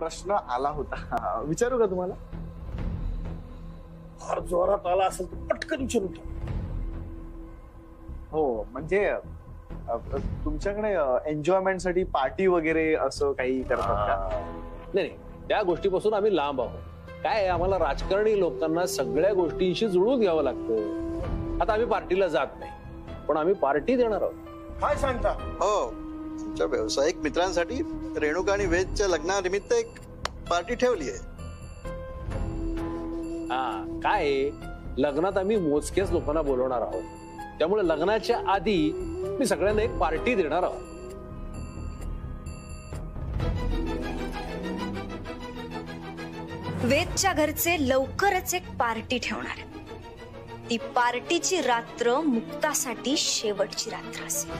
प्रश्न आला होता, विचारू का तुम्हाला? फार जोरात आला असेल तर पटकन विचारू. हो म्हणजे तुमच्याकडे एन्जॉयमेंट साठी पार्टी वगैरे असं काही करतात का? नाही, त्या गोष्टीपासून आम्ही लांब आहोत. काय आम्हाला राजकारणी लोकांना सगळ्या गोष्टींशी जुळवून घ्यावं लागतं. आता आम्ही पार्टीला जात नाही, पण आम्ही पार्टी देणार आहोत. काय सांगता? हो, आमच्या व्यावसायिक मित्रांसाठी रेणुका आणि वेदच्या लग्नानिमित्त एक पार्टी ठेवली आहे. हा काय, लग्नात आम्ही मोजक्याच लोकांना बोलवणार आहोत, त्यामुळे लग्नाच्या आधी मी सगळ्यांना एक पार्टी देणार आहोत. वेदच्या घरचे लवकरच एक पार्टी ठेवणार. ती पार्टीची रात्र मुक्तासाठी शेवटची रात्र असेल.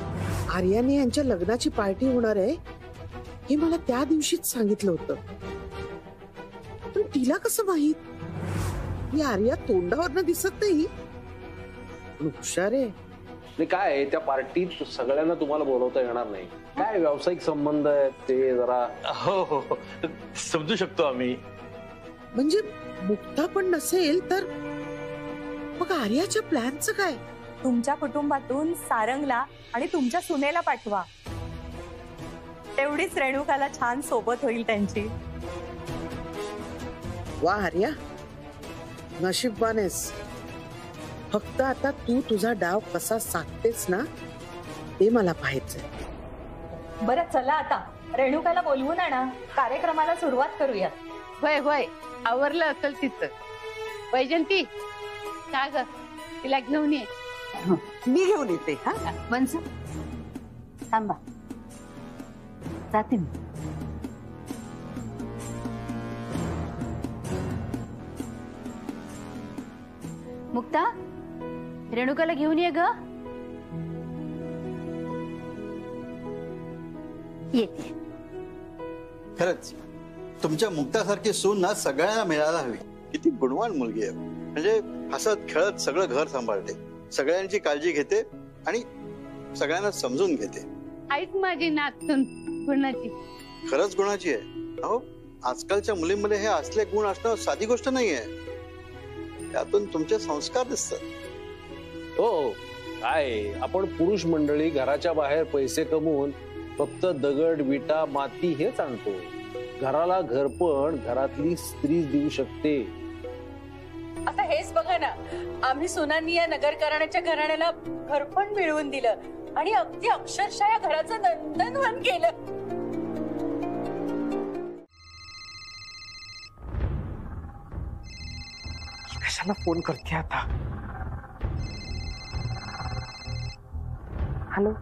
आर्याने यांच्या लग्नाची पार्टी होणार आहे हे मला त्या दिवशीच सांगितलं होतं, पण तिला कसं माहित? ही आर्या तोंडावरनं दिसत नाही, हुशार आहे. आणि काय, त्या पार्टीत सगळ्यांना तुम्हाला बोलवता येणार नाही. काय व्यावसायिक संबंध आहेत ते जरा. हो हो समजू शकतो आम्ही. म्हणजे मुक्ता पण नसेल तर मग आर्याच्या प्लॅनचं काय? तुमच्या कुटुंबातून सारंगला आणि तुमच्या सुनेला पाठवा, तेवढीच रेणुकाला छान सोबत होईल त्यांची. वा आर्या, नशीबवान आहेस. फक्त आता तू तुझा डाव कसा साधतेस ना ते मला पाहायचंय. बरं चला आता रेणुकाला बोलवून आणा, कार्यक्रमाला सुरुवात करूया. होय होय, आवरलं असेल तिचं. वैजंती का ग, तिला घेऊन ये. मी घेऊन येते. हा मनसा थांबा, जाते मी. मुक्ता, रेणुकाला घेऊन ये ग. येते. खरंच तुमच्या मुक्तासारखी सून ना सगळ्यांना मिळायला हवी. किती गुणवान मुलगी आहे. म्हणजे हसत खेळत सगळं घर सांभाळते, सगळ्यांची काळजी घेते आणि सगळ्यांना समजून घेते. ऐक माझी नातसून गुणाची. खरंच गुणाची आहे. अहो, आजकालच्या मुलींमध्ये हे असले गुण असणं साधी गोष्ट नाहीये. त्यातून तुमचे संस्कार दिसतात. हो काय, आपण पुरुष मंडळी घराच्या बाहेर पैसे कमवून फक्त दगड विटा माती हेच आणतो. घराला घर पण घरातली स्त्री देऊ शकते. आता हेच बघा ना, आम्ही सुनांनी या नगरकरणाच्या घराण्याला घर पण मिळवून दिलं आणि अगदी अक्षरशः या घराचं नंदनवन केलं. कशाला फोन करते आता? हॅलो,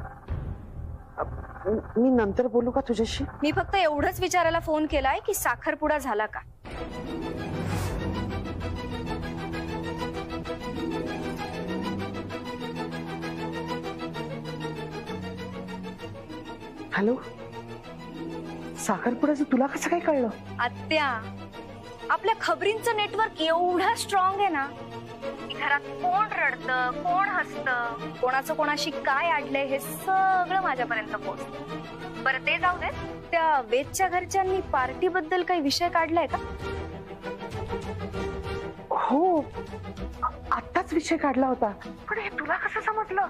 मी नंतर बोलू का तुझ्याशी? मी फक्त एवढंच विचारायला फोन केलाय की साखरपुडा झाला का. हॅलो, साखरपुड्याचं तुला कसं काय कळलं? आत्या, आपल्या खबरींचं नेटवर्क एवढं स्ट्रॉंग आहे ना, घरात कोण रडतं, कोण हसतं, कोणाचं कोणाशी काय अडलंय हे सगळं माझ्यापर्यंत पोहोचतं. बरं ते जाऊ दे, त्या वेदच्या घरच्यांनी पार्टी बद्दल काही विषय काढलाय का? हो, आत्ताच विषय काढला होता. पण हे तुला कसं समजलं?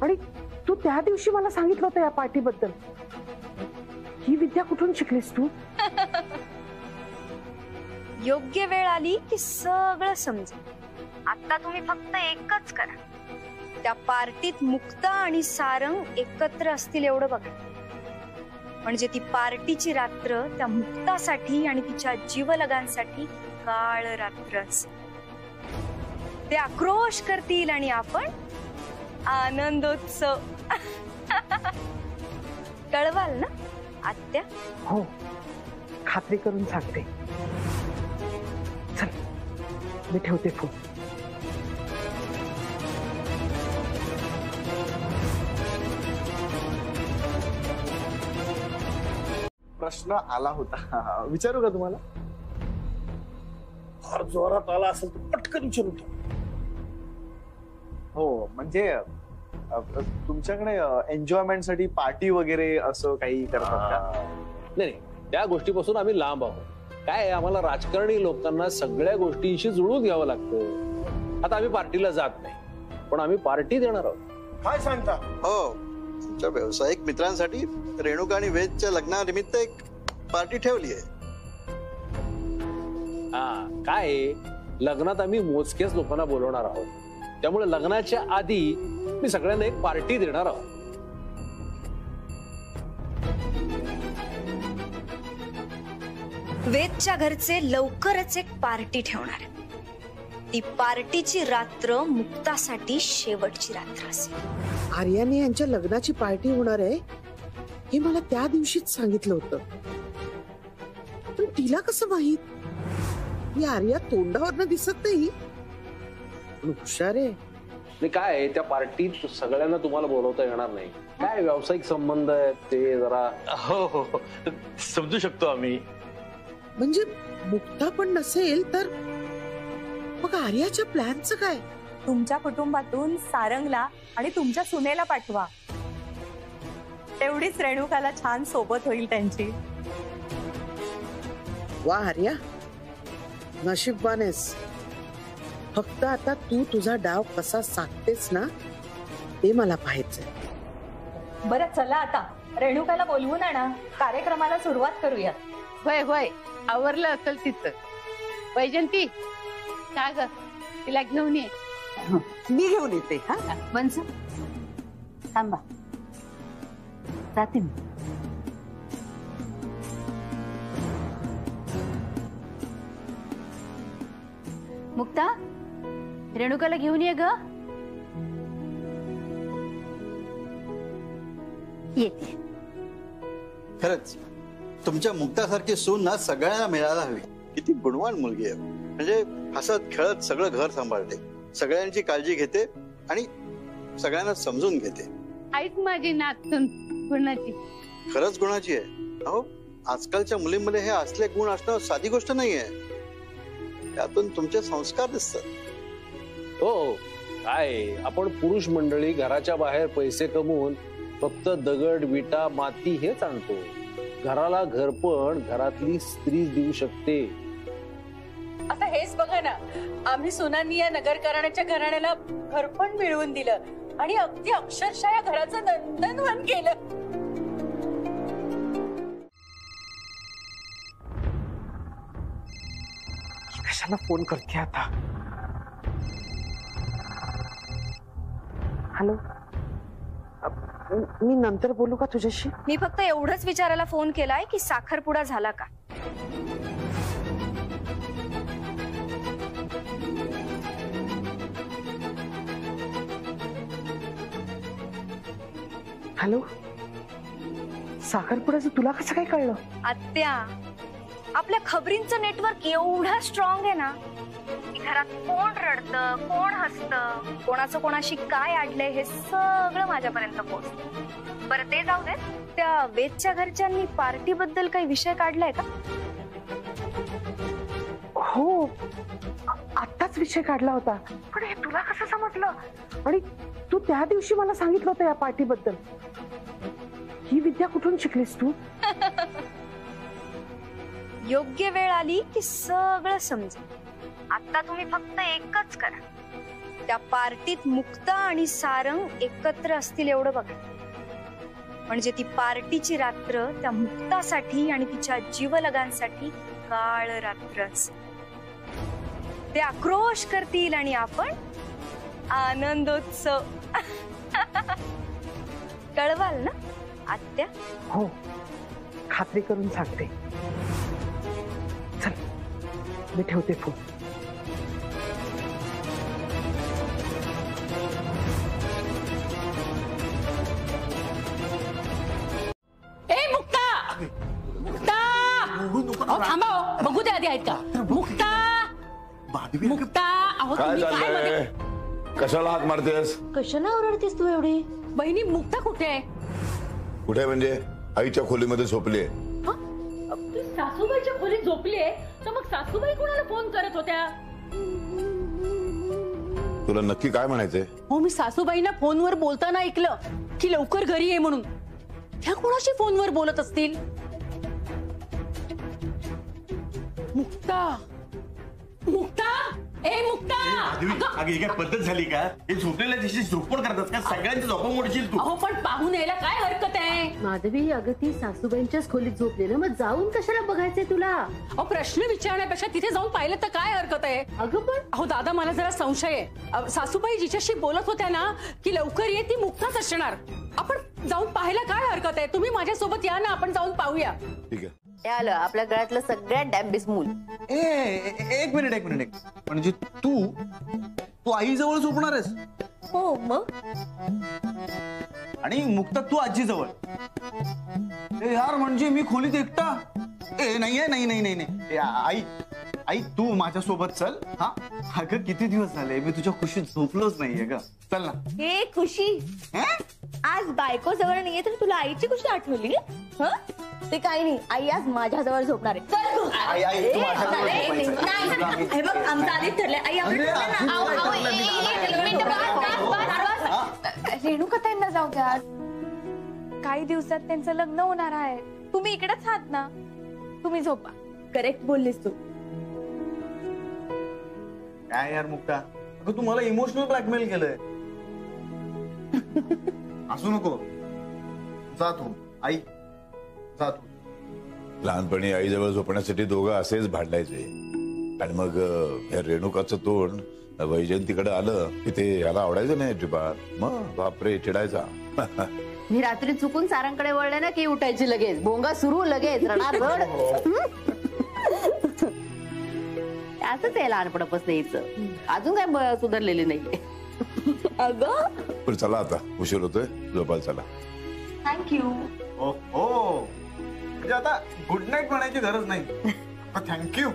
आणि तू त्या दिवशी मला सांगितलं होतं या पार्टी बद्दल. ही विद्या कुठून शिकलीस तू? योग्य वेळ आली की सगळं समजेल. आता तुम्ही फक्त एकच करा, त्या पार्टीत मुक्ता आणि सारंग एकत्र असतील एवढं बघा. म्हणजे ती पार्टीची रात्र त्या मुक्तासाठी आणि तिच्या जीवलगांसाठी काळ रात्र असेल. ते आक्रोश करतील आणि आपण आनंदोत्सव. कळवाल ना आत्या? हो, खात्री करून सांगते. चल, मी ठेवते फोन. प्रश्न आला होता, विचारू का तुम्हाला? फार जोरात आला असेल तर पटकन विचारू. हो म्हणजे तुमच्याकडे एन्जॉयमेंट साठी पार्टी वगैरे असं काही करतात का? नाही, त्या गोष्टीपासून आम्ही लांब आहोत. काय आहे, आम्हाला राजकारणी लोकांना सगळ्या गोष्टींशी जुळून घ्यावं लागतं. आता आम्ही पार्टीला जात नाही, पण आम्ही पार्टी देणार आहोत. काय सांगता? हो, तुमच्या व्यावसायिक मित्रांसाठी रेणुका आणि वेदच्या लग्नानिमित्त एक पार्टी ठेवली आहे. हा, काय आहे, लग्नात आम्ही मोजकेच लोकांना बोलवणार आहोत, त्यामुळे लग्नाच्या आधी मी सगळ्यांना एक पार्टी देणार आहोत. वेदच्या घरचे लवकरच एक पार्टी ठेवणार. ती पार्टीची रात्र मुक्तासाठी शेवटची रात्र असेल. आर्याने यांच्या लग्नाची पार्टी होणार आहे हे मला त्या दिवशीच सांगितलं होतं, पण तिला कसं माहित? ही आर्या तोंडावरनं दिसत नाही, पण हुशार आहे. आणि काय आहे, त्या पार्टीत सगळ्यांना तुम्हाला बोलवता येणार नाही. काय व्यावसायिक संबंध आहेत ते जरा. हो हो हो. समजू शकतो आम्ही. म्हणजे मुक्ता पण नसेल तर मग आर्याच्या प्लॅनचं काय? तुमच्या कुटुंबातून सारंगला आणि तुमच्या सुनेला पाठवा. तेवढीच रेणुकाला छान सोबत होईल त्यांची. वा आर्या, नशीबवान आहेस. फक्त आता तू तुझा डाव कसा साधतेस ना ते मला पाहायचंय. बरं चला आता रेणुकाला बोलवून आणा, कार्यक्रमाला सुरुवात करूया. होय होय, आवरलं असेल तिचं. वैजंती, का ग, तिला घेऊन ये. मी घेऊन येते. हा, मनस थांबा, जाते मी. मुक्ता, रेणुकाला घेऊन ये ग. येते. खरंच तुमच्या मुक्तासारखी सून ना सगळ्यांना मिळायला हवी. किती गुणवान मुलगी आहे. म्हणजे हसत खेळत सगळं घर सांभाळते, सगळ्यांची काळजी घेते आणि सगळ्यांना समजून घेते. ऐक माझी नातून गुणाची. खरंच गुणाची आहे. अहो, आजकालच्या मुलींमध्ये हे असले गुण असणं साधी गोष्ट नाहीये. त्यातून तुमचे संस्कार दिसतात. हो, काय आहे, आपण पुरुष मंडळी घराच्या बाहेर पैसे कमवून फक्त दगड विटा माती हेच आणतो. घराला घरपण घरातली स्त्री देऊ शकते. आता हेच बघा ना, आम्ही सुनांनी या नगरकरणाच्या घराण्याला घरपण मिळवून दिलं आणि अगदी अक्षरशः या घराचं नंदनवन केलं. कशाला फोन करते आता? हॅलो, मी नंतर बोलू का तुझ्याशी? मी फक्त एवढंच विचारायला फोन केलाय की साखरपुडा झाला का. हॅलो, साखरपुड्याचं तुला कसं काय कळलं? आत्या, आपल्या खबरींचं नेटवर्क एवढं स्ट्रॉंग आहे ना की घरात कोण रडतं, कोण हसतं, कोणाचं कोणाशी काय अडलंय हे सगळं माझ्यापर्यंत पोहोचतं. बरं ते जाऊ दे, त्या वेदच्या घरच्यांनी पार्टी बद्दल काही विषय काढलाय का? हो, आत्ताच विषय काढला होता. पण हे तुला कसं समजलं? आणि तू त्या दिवशी मला सांगितलं होतं या पार्टी बद्दल. ही विद्या कुठून शिकलीस तू? योग्य वेळ आली की सगळं समजेल. आता तुम्ही फक्त एकच करा, त्या पार्टीत मुक्ता आणि सारंग एकत्र असतील एवढं बघा. म्हणजे ती पार्टीची रात्र त्या मुक्तासाठी आणि तिच्या जीवलगांसाठी काळ रात्र असेल. ते आक्रोश करतील आणि आपण आनंदोत्सव. कळवाल ना आत्या? हो, खात्री करून सांगते. चल, मी ठेवते फोन. ए मुक्ता, मुक्ता, अहो थांबा, हो. बघू दे आधी आहेत का. मुक्ता, मुक्ता, अहो काय तुम्ही काय चाललंय? मध्ये कशाला हात मारतेस? कशाला ओरडतेस तू एवढी? बहिणी मुक्ता कुठे आहे? कुठे म्हणजे? आईच्या खोलीमध्ये झोपलीये. सासूबाईच्या खोलीत झोपलीये, तर मग सासूबाई कोणाला फोन करत होत्या? तुला नक्की काय म्हणायचंय? हो, मी सासूबाईंना फोनवर बोलताना ऐकलं की लवकर घरी ये म्हणून. त्या कोणाशी फोनवर बोलत असतील? मुक्ता मुक्ता ए मुक्ता अगं काय पद्धत झाली का? हे झोपलेल्या दिवशी झोपण करतात का? सगळ्यांची झोपा मोडशील तू. अहो पण पाहून यायला काय हरकत आहे? माधवी अगं ती सासूबाईंच्याच खोलीत झोपली ना, मग जाऊन कशाला बघायचंय तुला? अहो प्रश्न विचारण्यापेक्षा तिथे जाऊन पाहिलं तर काय हरकत आहे? अगं पण अहो दादा मला जरा संशय आहे. सासूबाई जिच्याशी बोलत होत्या ना की लवकर ये, ती मुक्ताच असणार. आपण जाऊन पाहायला काय हरकत आहे? तुम्ही माझ्यासोबत या ना, आपण जाऊन पाहूया. ठीक आहे. आलं आपल्या गळ्यातलं सगळ्यात डॅम्बिस मूल. एक मिनिट म्हणजे तू आई जवळ झोपणार आहेस? हो मग आणि मुक्ता तू आजी जवळ? यार म्हणजे मी खोलीत एकटा? नाही आई तू माझ्या सोबत चल. हा अगं किती दिवस झाले मी तुझ्या खुशीत झोपलोच नाहीये ग. चल ना. हे खुशी आज बायको जवळ नाहीये तर तुला आईची खुशी आठवली? ते काही नाही, आई आज माझ्या जवळ झोपणार आहे. चल तू. आई, तू माझ्याजवळ नाही, झोपायचं. हे बघ आमचं आधीच ठरलंय. आई आपण रेणुकाताईंना जाऊ द्या, काही दिवसात त्यांचं लग्न होणार आहे. तुम्ही इकडेच आहात ना, तुम्ही झोपा. करेक्ट बोललीस तू. काय यार मुक्ता, अगं तू मला इमोशनल ब्लॅकमेल केलंय. असू नको. जा तू आई, जा तू. लहानपणी आईजवळ झोपण्यासाठी दोघं असेच भांडायचे आणि मग या रेणुकाचं तोंड वैजयंतीकडे आलं की ते याला आवडायचं नाही अजिबात. मग बापरे चिडायचा. मी रात्री चुकून सारंगकडे वळले ना की उठायची लगेच, भोंगा सुरू लगेच रडार रड. असंच आहे लहानपणापासून यायचं. अजून काय सुधारलेली नाहीये. अगं पण चला आता उशीर होतोय, झोपायला चला. थँक्यू. हो म्हणजे आता गुड नाईट म्हणायची गरज नाही. थँक्यू.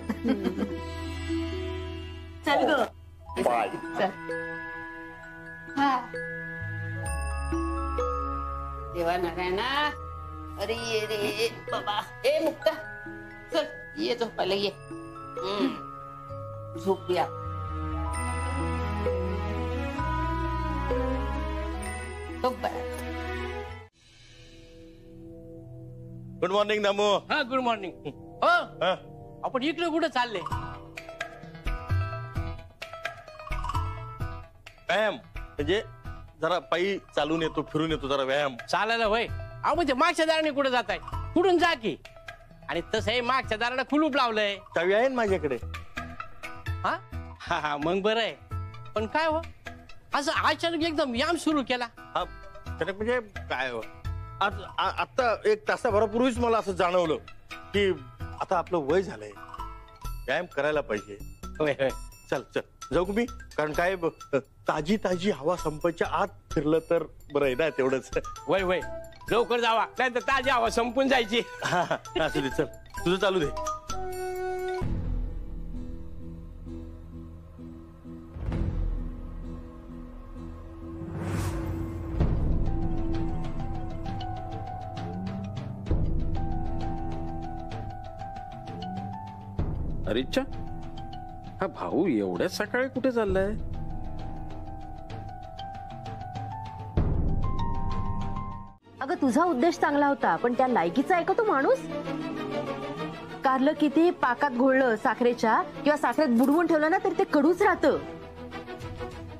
चल ग. बाय. देवा नारायणा. अरे ये रे बाबा. ए मुक्ता चल ये झोपायला ये. झोपूया. Good morning Namu. हा गुड मॉर्निंग. आपण इकडे कुठे चालले? व्यायाम म्हणजे जरा पायी चालून येतो, फिरून येतो, जरा व्यायाम. चालायला होय? अहो म्हणजे मागच्या दाराने कुठे जात आहे? कुठून जा की. आणि तसंही मागच्या दाराला कुलूप लावलंय. चावी आहे ना माझ्याकडे. हा हा हा मग बरं आहे. पण काय हो असं अचानक एकदम व्यायाम सुरू केला? म्हणजे काय हो, आता एक तासाभरापूर्वीच मला असं जाणवलं की आता आपलं वय झालंय, व्यायाम करायला पाहिजे. होय होय. चल चल जाऊ मी. कारण काय ताजी ताजी हवा संपायच्या आत फिरलं तर बरं आहे ना तेवढंच. वय वय लवकर जावा, नाही तर ताजी हवा संपून जायची. असू दे, चल तुझं चालू दे. अरेच्छा, हा भाऊ एवढ्या सकाळी कुठे चाललाय? अगं तुझा उद्देश चांगला होता, पण त्या लायकीचा आहे का तो माणूस? कारलं किती पाकात घोळलं साखरेच्या किंवा साखरेत बुडवून ठेवलं ना तरी ते कडूच राहतं.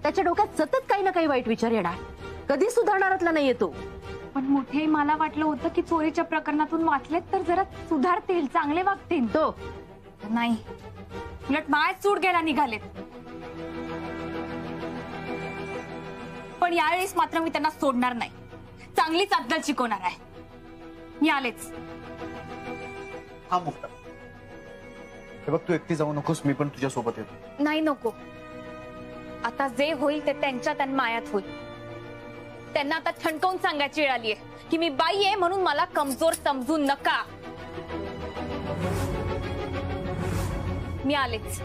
त्याच्या डोक्यात सतत काही ना काही वाईट विचार येणार. कधी सुधारणारातला नाहीये तो. पण मोठे मला वाटलं होतं की चोरीच्या प्रकरणातून वाचलेत तर जरा सुधारतील, चांगले वागतील. तो नाही, उलट माय सूट घ्यायला निघालेत. पण यावेळेस मात्र मी त्यांना सोडणार नाही. चांगलीच अद्दल शिकवणार आहे. मी आलेच. हा मुक्ता, हे बघ तू एकटी जाऊ नकोस, मी पण तुझ्या सोबत येतो. नाही नको. आता जे होईल ते त्यांच्या मायात होईल. त्यांना आता ठणकावून सांगायची वेळ आलीये की मी बाई आहे म्हणून मला कमजोर समजू नका. मी आलेच.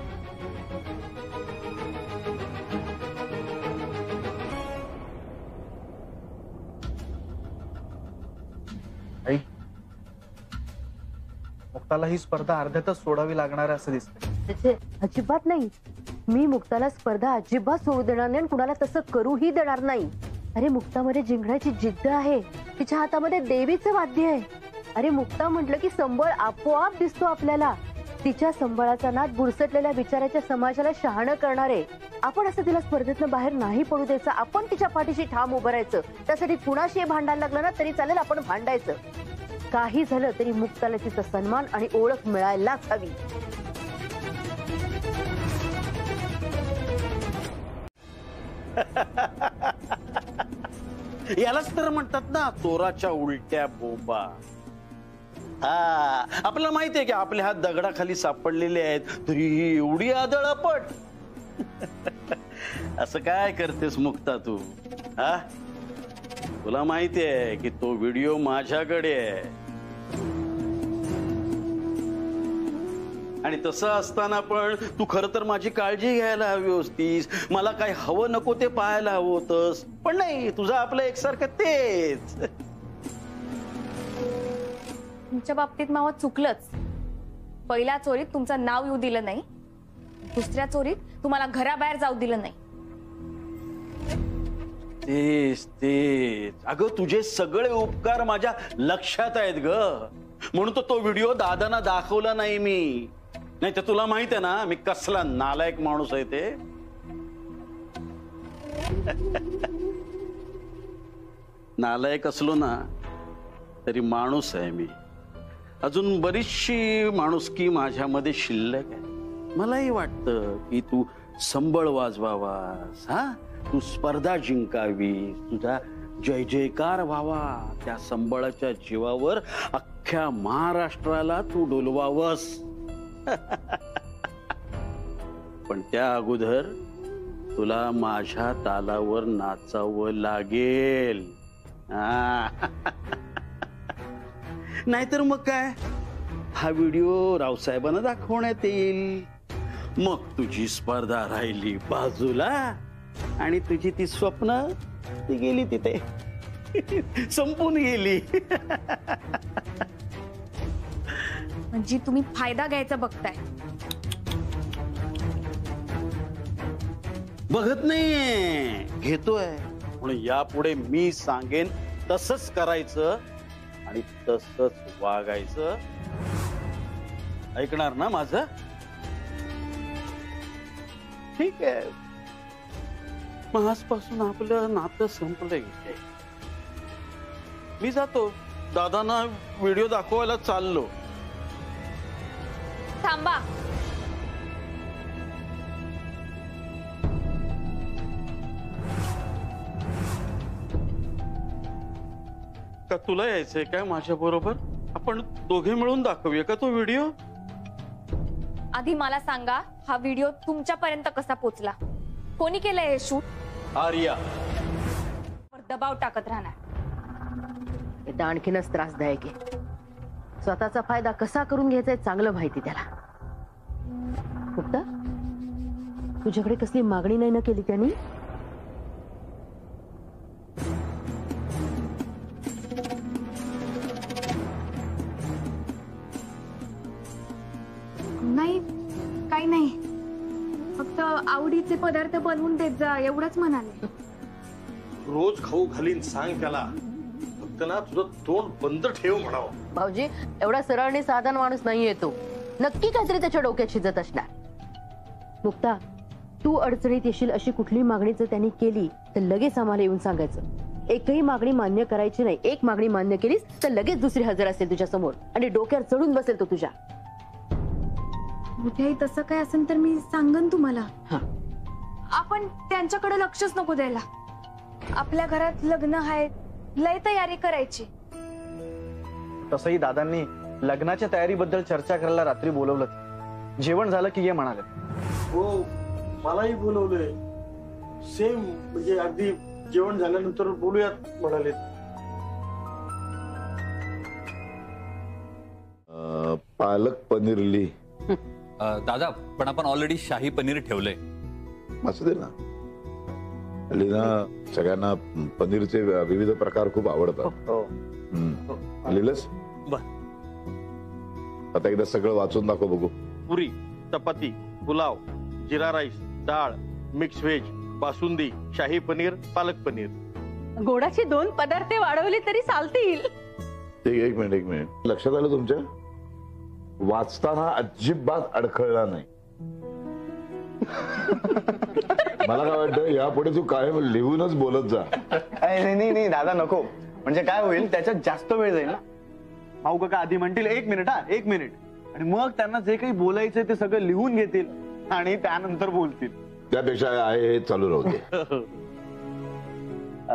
आई, मुक्ताला ही स्पर्धा अर्ध्यातच सोडावी लागणार असं दिसतंय. अजिबात नाही. मी मुक्ताला स्पर्धा अजिबात सोडू देणार नाही, कुणाला तसं करूही देणार नाही. अरे मुक्तामध्ये जिंकण्याची जिद्द आहे. तिच्या हातामध्ये देवीचं वाद्य आहे. अरे मुक्ता म्हटलं की संबळ आपोआप दिसतो आपल्याला. तिच्या संबळाचा नाद बुरसटलेल्या विचाराच्या समाजाला शहाणं करणारे आपण असं तिला स्पर्धेतनं बाहेर नाही पडू द्यायचं. आपण तिच्या पाठीशी ठाम उभं राहायचं. त्यासाठी कुणाशी भांडायला लागलं ना तरी चालेल, आपण भांडायचं. काही झालं तरी मुक्ताला तिचा सन्मान आणि ओळख मिळायलाच हवी. यालाच तर म्हणतात ना चोराच्या उलट्या बोंबा. हा, आपल्याला माहिती आहे की आपले हात दगडाखाली सापडलेले आहेत, तरीही एवढी आदळपट. असं काय करतेस मुक्ता तू? हा, तुला माहिती आहे की तो व्हिडिओ माझ्याकडे आहे. आणि तसं असताना पण तू खर तर माझी काळजी घ्यायला हवी होतीस. मला काय हवं नको ते पाहायला हवं होतंस, पण नाही, तुझं आपलं एकसारखं तेच. तुमच्या बाबतीत मावा चुकलंच. पहिल्या चोरीत तुमचं नाव येऊ दिलं नाही, दुसऱ्या चोरीत तुम्हाला घराबाहेर जाऊ दिलं नाही. तेच तेच. अगं तुझे सगळे उपकार माझ्या लक्षात आहेत ग, म्हणून तो व्हिडिओ दादांना दाखवला नाही मी. नाही तर तुला माहित आहे ना मी कसला नालायक माणूस आहे ते. नालायक असलो ना तरी माणूस आहे मी. अजून बरीचशी माणुसकी माझ्यामध्ये शिल्लक आहे. मलाही वाटतं की तू संबळ वाजवावास, हा, तू स्पर्धा जिंकावी, तुझा जय जयकार व्हावा. त्या संबळाच्या जीवावर अख्ख्या महाराष्ट्राला तू डोलवावस. पण त्या अगोदर तुला माझ्या तालावर नाचावं लागेल. नाहीतर मग काय, हा व्हिडिओ रावसाहेबांना दाखवण्यात येईल. मग तुझी स्पर्धा राहिली बाजूला आणि तुझी ती स्वप्न ती गेली तिथे, संपून गेली. म्हणजे तुम्ही फायदा घ्यायचा बघताय. बघत नाहीये, घेतोय. म्हणून यापुढे मी सांगेन तसंच करायचं आणि तसंच वागायचं. ऐकणार ना माझं? ठीक आहे. मग आजपासून आपलं नातं संपलं इथे. मी जातो, दादांना व्हिडिओ दाखवायला चाललो. थांबा. का तुला यायचंय काय माझ्या बरोबर? आपण दोघे मिळून दाखवूया का तो व्हिडिओ? आधी मला सांगा, हा व्हिडिओ तुमच्यापर्यंत कसा पोचला? कोणी केलंय हे शूट? आर्या. दबाव टाकत राहणार. हे आणखीनच त्रासदायक आहे. स्वतःचा फायदा कसा करून घ्यायचा चांगलं माहिती त्याला. मुक्ता, तुझ्याकडे कसली मागणी नाही ना केली त्यांनी? नाही, काही नाही. फक्त आवडीचे पदार्थ बनवून देत जा एवढंच म्हणाले. रोज खाऊ घालीन सांग त्याला. फक्त ना तुझं तोंड बंद ठेव म्हणावं. भाऊजी, एवढा सरळ आणि साधा माणूस नाही येतो. नक्की काहीतरी त्याच्या डोक्यात शिजत असणार. मुक्ता, तू अडचणीत येशील अशी कुठली मागणी जर त्यांनी केली तर लगेच आम्हाला येऊन सांगायचं. एकही मागणी मान्य करायची नाही. एक मागणी मान्य केलीस तर लगेच दुसरी हजर असेल तुझ्या समोर आणि डोक्यावर चढून बसेल तो तुझ्या. कुठेही तसं काय असेल तर मी सांगन तुम्हाला. हा, आपण त्यांच्याकडे लक्षच नको द्यायला. आपल्या घरात लग्न आहे, लय तयारी करायची. तसंही दादांनी लग्नाच्या तयारीबद्दल चर्चा करायला रात्री बोलवलं. जेवण झालं की ये म्हणाले. हो, मलाही बोलवलंय. सेम, म्हणजे अगदी जेवण झाल्यानंतर बोलूयात म्हणाले. पालक पनीर ली. दादा, पण आपण ऑलरेडी शाही पनीर ठेवलंय. असू दे ना. लीना, सगळ्यांना पनीरचे विविध प्रकार खूप आवडतात. लिहिलंस? आता एकदा सगळं वाचून दाखव बघू. पुरी, चपाती, पुलाव, जिरा राईस, डाळ, मिक्स व्हेज, बासुंदी, शाही पनीर, पालक पनीर. गोडाचे 2 पदार्थ वाढवले तरी चालतील. एक मिनिट लक्षात आलं तुमच्या? वाचताना अजिबात अडखळला नाही. मला काय वाटतं यापुढे तू कायम लिहूनच बोलत जा. नाही दादा नको, म्हणजे काय होईल त्याच्यात जास्त वेळ जाईल ना. भाऊ काका आधी म्हणतील 1 मिनिट, 1 मिनिट, आणि मग त्यांना जे काही बोलायचंय ते सगळं लिहून घेतील आणि त्यानंतर बोलतील. त्यापेक्षा आहे हे चालू राहू दे.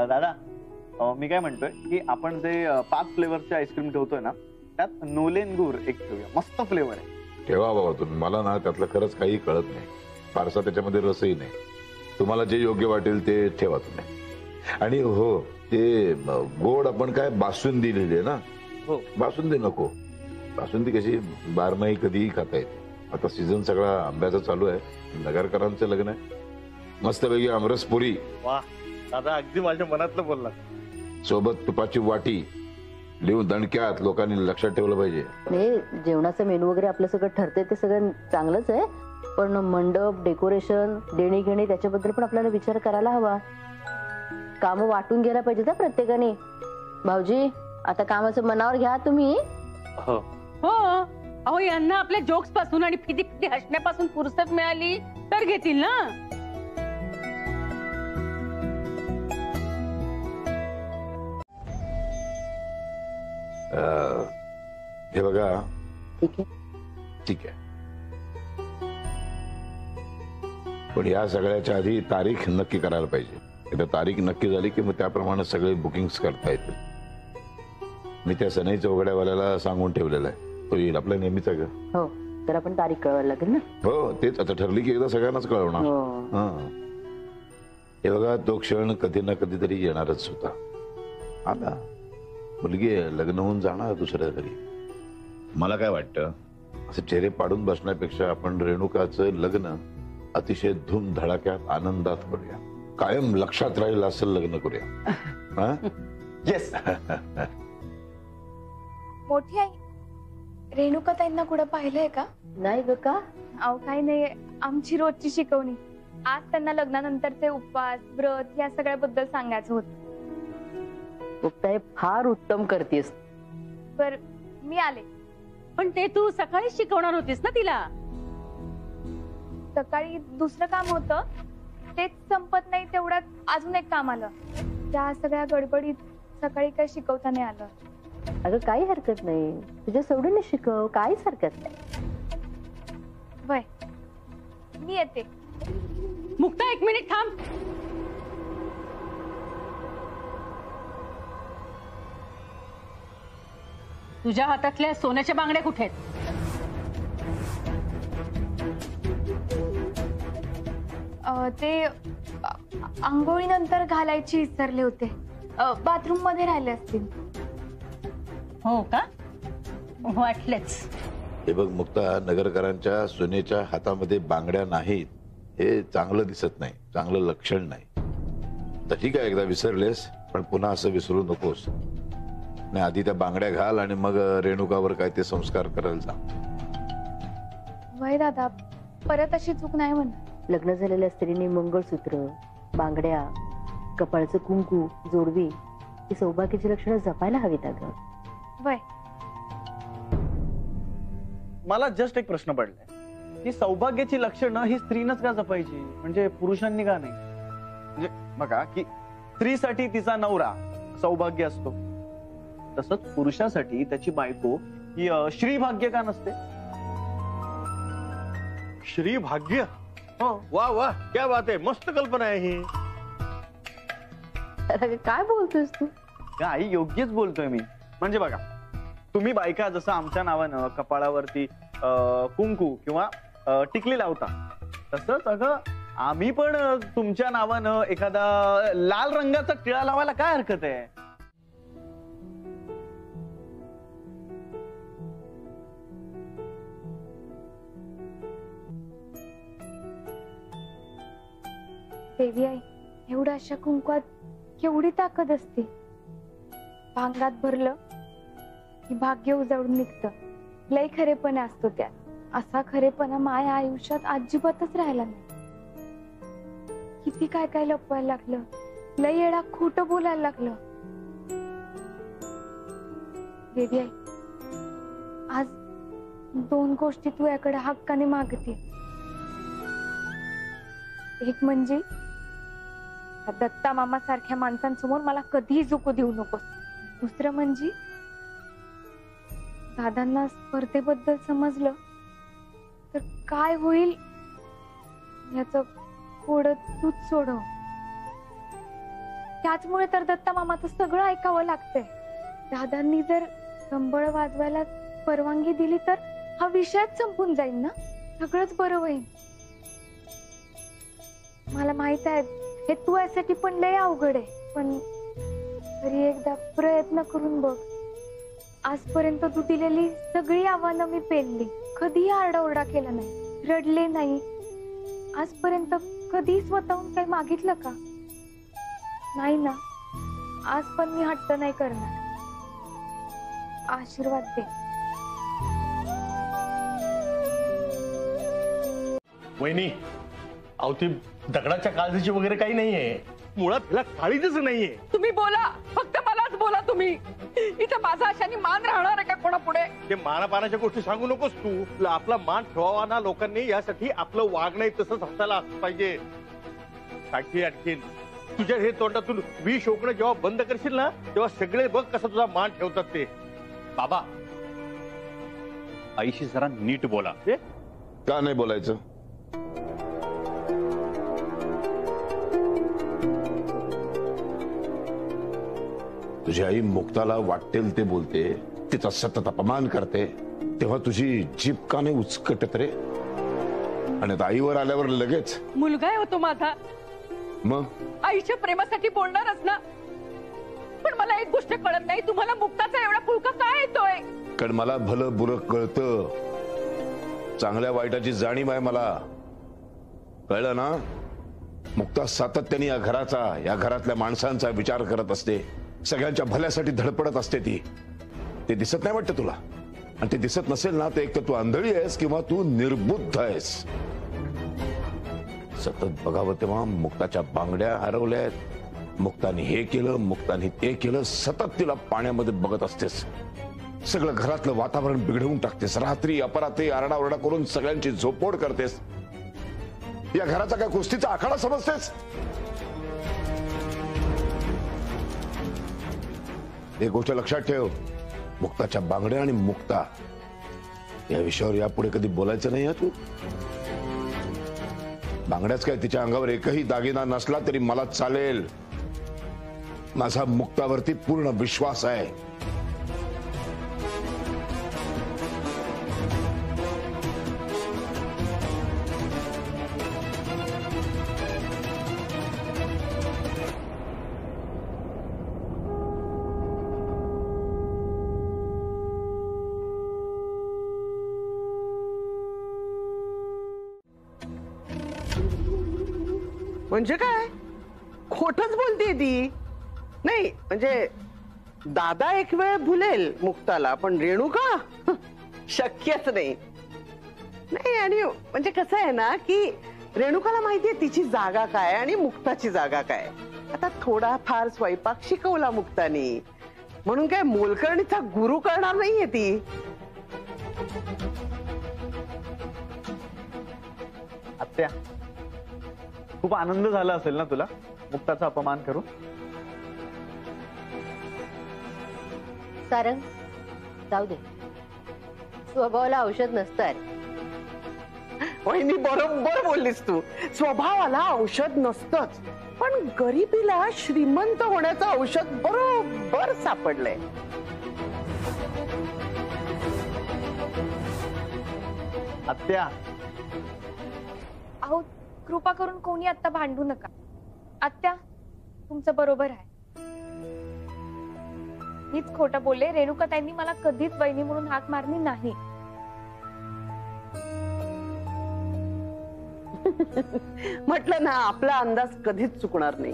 दादा मी काय म्हणतोय की आपण जे 5 फ्लेवरचे आईस्क्रीम ठेवतोय ना, त्यात नोलेन गुर एक ठेवूया. मस्त फ्लेवर आहे. ठेवा बाबा तुम्ही. मला ना त्यातलं खरंच काही कळत नाही. फारसा त्याच्यामध्ये रसही नाही. तुम्हाला जे योग्य वाटेल ते ठेवा तुम्ही. आणि हो ते गोड आपण काय बासुंदी लिहिली आहे ना. हो. बासुंदी नको. बासुंदी कशी बारमाही कधीही खाता येते. आता सीझन सगळा आंब्याचा चालू आहे. नगरकरांचं लग्न आहे. मस्तपैकी आमरसपुरी, वा दादा अगदी माझ्या मनातलं बोलला. सोबत तुपाची वाटी लिहून दणक्यात लोकांनी लक्षात ठेवलं पाहिजे. नाही, जेवणाचं मेनू वगैरे आपलं सगळं ठरतंय ते सगळं चांगलंच आहे, पण मंडप, डेकोरेशन, देणी घेणी त्याच्याबद्दल पण आपल्याला विचार करायला हवा. काम वाटून घ्यायला पाहिजे ना प्रत्येकाने. भाऊजी आता कामाचं मनावर घ्या तुम्ही. हो अहो, यांना आपल्या जोक्स पासून आणि फिदी फिदी हसण्यापासून फुरसत मिळाली तर घेतील ना. हे बघा. ठीक आहे. ठीक आहे, पण या सगळ्याच्या आधी तारीख नक्की करायला पाहिजे. एकदा तारीख नक्की झाली की मग त्याप्रमाणे सगळे बुकिंग्स करता येतील. मी त्या सनई चौघड्यावाल्याला सांगून ठेवलेलं आहे. तो येईल आपला नेहमीचा ग. हो, तर आपण तारीख कळवायला लागेल ना. हो तेच, आता ठरली की एकदा सगळ्यांनाच कळवणार. हा, हे बघा तो क्षण कधी ना कधीतरी येणारच होता. आला. मुलगी लग्न होऊन जाणार दुसऱ्या घरी. मला काय वाटतं, असं चेहरे पाडून बसण्यापेक्षा आपण रेणुकाचं लग्न अतिशय धूम धडाक्यात आनंदात करूया. कायम लक्षात राहील असं लग्न करूया. येस. मोठी आई, रेणुकाताईंना कुठं पाहिलंय का? नाही ग, का? अहो काही नाही, आमची रोजची शिकवणी. आज त्यांना लग्नानंतरचे उपवास, व्रत या सगळ्याबद्दल सांगायचं होतं. मुक्ताई फार उत्तम करतेस. बर मी आले. पण ते तू सकाळी शिकवणार होतीस ना तिला. सकाळी दुसरं काम होतं, तेच संपत नाही तेवढ्यात अजून एक काम आलं. त्या सगळ्या गडबडीत सकाळी काही शिकवता नाही आलं. अगं काही हरकत नाही, तुझ्या सोडून शिकव, काहीच हरकत नाही. वय मी येते. मुक्ता 1 मिनिट थांब. तुझ्या हातातल्या सोन्याच्या बांगड्या कुठे आहेत? ते आंघोळीनंतर घालायची विसरले होते. बाथरूम मध्ये राहिले असतील. हो का? वाटलंच. हे बघ मुक्ता, नगरकरांच्या सोन्याच्या हातामध्ये बांगड्या नाहीत हे चांगलं दिसत नाही, चांगलं लक्षण नाही. तर ठीक आहे, एकदा विसरलेस, पण पुन्हा असं विसरू नकोस. नाही, आधी त्या बांगड्या घाल आणि मग रेणुकावर काय ते संस्कार करायला जा. वय दादा, परत अशी चूक नाही म्हणा. लग्न झालेल्या स्त्रीने मंगळसूत्र, बांगड्या, कपाळचं कुंकू, जोडवी ही सौभाग्याची लक्षणं जपायला हवीत. अगं वय मला जस्ट एक प्रश्न पडलाय की सौभाग्याची लक्षणं ही स्त्रीनच का जपायची, म्हणजे पुरुषांनी का नाही? म्हणजे बघा की स्त्रीसाठी तिचा नवरा सौभाग्य असतो, तसंच पुरुषासाठी त्याची बायको ही श्रीभाग्य का नसते? श्रीभाग्य? हो. वा वा, क्या बात आहे, मस्त कल्पना आहे ही. काय बोलतोस तू? आई योग्यच बोलतोय मी. म्हणजे बघा, तुम्ही बायका जसं आमच्या नावानं कपाळावरती कुंकू किंवा टिकली लावता, तसंच अगं आम्ही पण तुमच्या नावानं एखादा लाल रंगाचा टिळा लावायला काय हरकत आहे? देवी आई, एवढ्या अशा कुंकवात केवढी ताकद असते. भांगात भरलं की भाग्य उजळून निघतं. लय खरेपणा असतो त्यात. असा खरेपणा माझ्या आयुष्यात अजिबातच राहिला नाही. किती काय काय लपवायला लागलं, लय येडा खोटं बोलायला लागलं. देवी आई, आज 2 गोष्टी तू याकडे हक्काने मागते. एक म्हणजे या दत्ता मामा सारख्या माणसांसमोर मला कधीही झुकू देऊ नकोस. दुसरं म्हणजे दादांना स्पर्धेबद्दल समजलं तर काय होईल याचं पुढं तूच सोडव. त्याचमुळे तर दत्ता मामाचं सगळं ऐकावं लागतंय. दादांनी जर कंबळ वाजवायला परवानगी दिली तर हा विषयच संपून जाईल ना. सगळंच बरं होईल. मला माहित आहे हे तू यासाठी पण लय अवघड आहे, पण तरी एकदा प्रयत्न करून बघ. आजपर्यंत तू दिलेली सगळी आव्हानं मी पेलली. कधीही आरडाओरडा केला नाही, रडले नाही. आजपर्यंत कधी स्वतःहून काही मागितलं का? नाही ना. आज पण मी हट्ट नाही करणार. आशीर्वाद दे. वहिनी, अहो ती दगडाच्या काळजीची वगैरे काही नाहीये. मुळात तिला काळीजच नाहीये. तुम्ही बोला, फक्त मलाच बोला. तुम्ही इथं माझा अशाने मान राहणार आहे का कोणापुढे? ते मानापानाच्या गोष्टी सांगू नकोस तू. आपला मान ठेवावा ना लोकांनी, यासाठी आपलं वागणं तसंच हाताला असलं पाहिजे. आणखीन तुझ्या हे तोंडातून विष ओकणं जेव्हा बंद करशील ना, तेव्हा सगळे बघ कसा तुझा मान ठेवतात ते. बाबा, आईशी जरा नीट बोला. का नाही बोलायचं? तुझी आई मुक्ताला वाटेल ते बोलते, तिचा सतत अपमान करते, तेव्हा तुझी जीभ का नाही उचकटत रे? आणि आता आईवर आल्यावर लगेच मुलगा आहे होतो माझा, मग आईच्या प्रेमासाठी बोलणारच ना. पण मला एक गोष्ट कळत नाही, तुम्हाला मुक्ताचा एवढा पुळका काय येतोय? कारण मला भलं बुरं कळतं. चांगल्या वाईटाची जाणीव आहे मला. कळलं ना? मुक्ता सातत्याने या घराचा, या घरातल्या माणसांचा विचार करत असते. सगळ्यांच्या भल्यासाठी धडपडत असते ती. ते दिसत नाही वाटतं तुला? आणि ते दिसत नसेल ना, तर एक तर तू आंधळी आहेस किंवा तू निर्बुद्ध आहेस. सतत बघावं तेव्हा मुक्ताच्या बांगड्या हरवल्यात, मुक्ताने हे केलं, मुक्ताने ते केलं. सतत तिला पाण्यामध्ये बघत असतेस. सगळं घरातलं वातावरण बिघडवून टाकतेस. रात्री अपरात्री आरडाओरडा करून सगळ्यांची झोपमोड करतेस. या घराचा काय कुस्तीचा आखाडा समजतेस? एक गोष्ट लक्षात ठेव, मुक्ताच्या बांगड्या आणि मुक्ता या विषयावर यापुढे कधी बोलायचं नाही. तू बांगड्याच काय, तिच्या अंगावर एकही दागिना नसला तरी मला चालेल. माझा मुक्तावरती पूर्ण विश्वास आहे. म्हणजे काय? खोटच बोलते ती. नाही म्हणजे दादा एक वेळ भुलेल मुक्ताला, पण रेणुका शक्यच नाही. नाही, आणि म्हणजे कसं आहे ना की रेणुकाला माहितीये तिची जागा काय आणि मुक्ताची जागा काय. आता थोडाफार स्वयंपाक शिकवला मुक्तानी म्हणून काय मोलकर्णीचा गुरु करणार नाहीये ती. आत्या, खूप आनंद झाला असेल ना तुला मुक्ताचा अपमान करून? सारंग, जाऊ दे. स्वभावाला औषध नसतं. वहिनी बरोबर बोललीस तू. स्वभावाला औषध नसतंच, पण गरिबीला श्रीमंत होण्याचं औषध बरोबर सापडलंय. आत्या, अहो कृपा करून कोणी आता भांडू नका. आत्या, तुमचं बरोबर आहे. मीच खोटं बोलले. रेणुका ताईंनी मला कधीच वहिनी म्हणून हाक मारली नाही. म्हटलं ना, आपला अंदाज कधीच चुकणार नाही.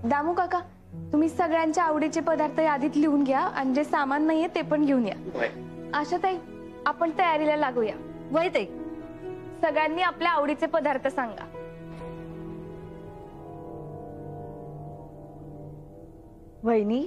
दामू काका, तुम्ही सगळ्यांच्या आवडीचे पदार्थ यादीत लिहून घ्या आणि जे सामान नाहीये ते पण घेऊन या. आशाताई, आपण तयारीला लागूया. वय ताई, सगळ्यांनी आपल्या आवडीचे पदार्थ सांगा. वहिनी,